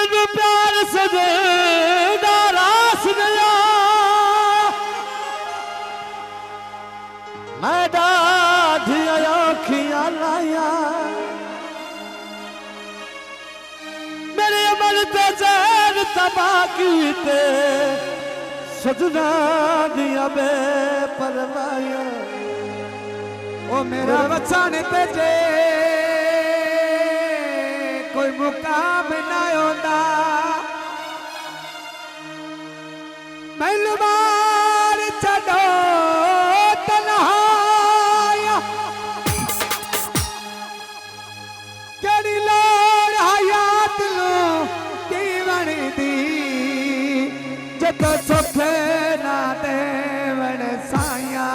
मेरे प्यार से रास गया मैं डाढ़िया आँखियाँ लाया मेरे अमल ते जैन तबाह कीते सजना दिया बेपरवाया ओ मेरा बचाने ते जे कोई मुकाम ना होता मैनू मार छड़ो तन्हाया केड़ी लोड़ हयात नूं की बनदी जदों सुखे ना देवण साया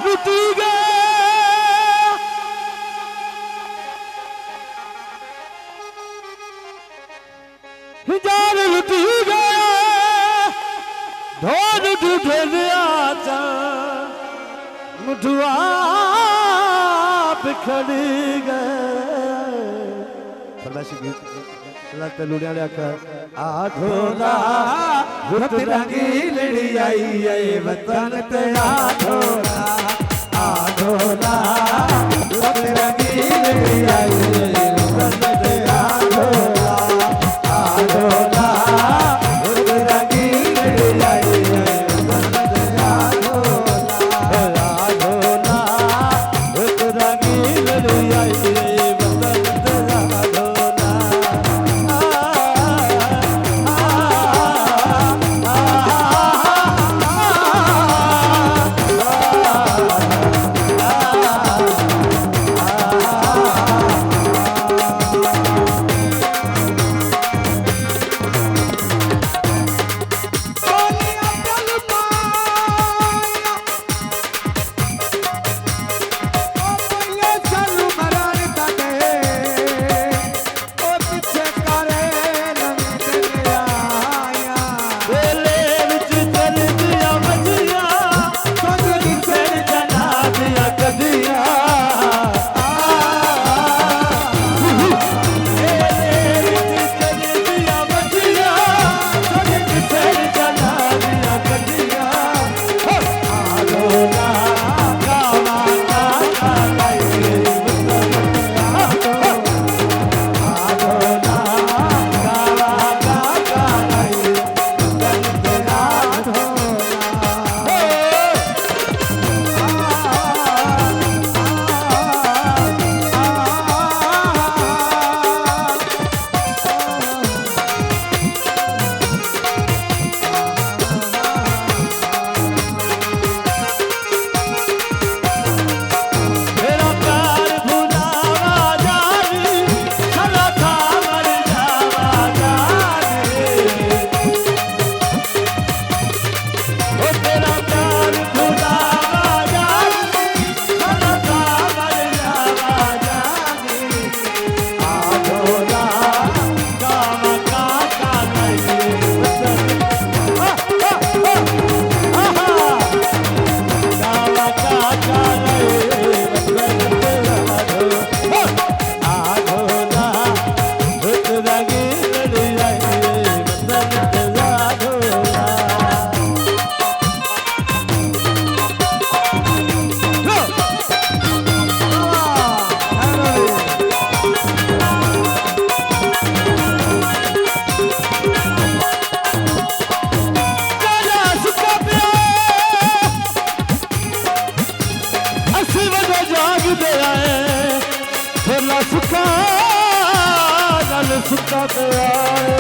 लुटी गया जान लुटी गया ढोल ढूंढे दिया मुठुआ बिखड़ी गए लुड़िया आखा आधोला रुत रंगीली आई आई वतन ते आधोला रुत रंगीली आई वतन ते आधोला रुत रंगीली आई वतन ते आधोला रुत रंगीली आई सुखा पे आए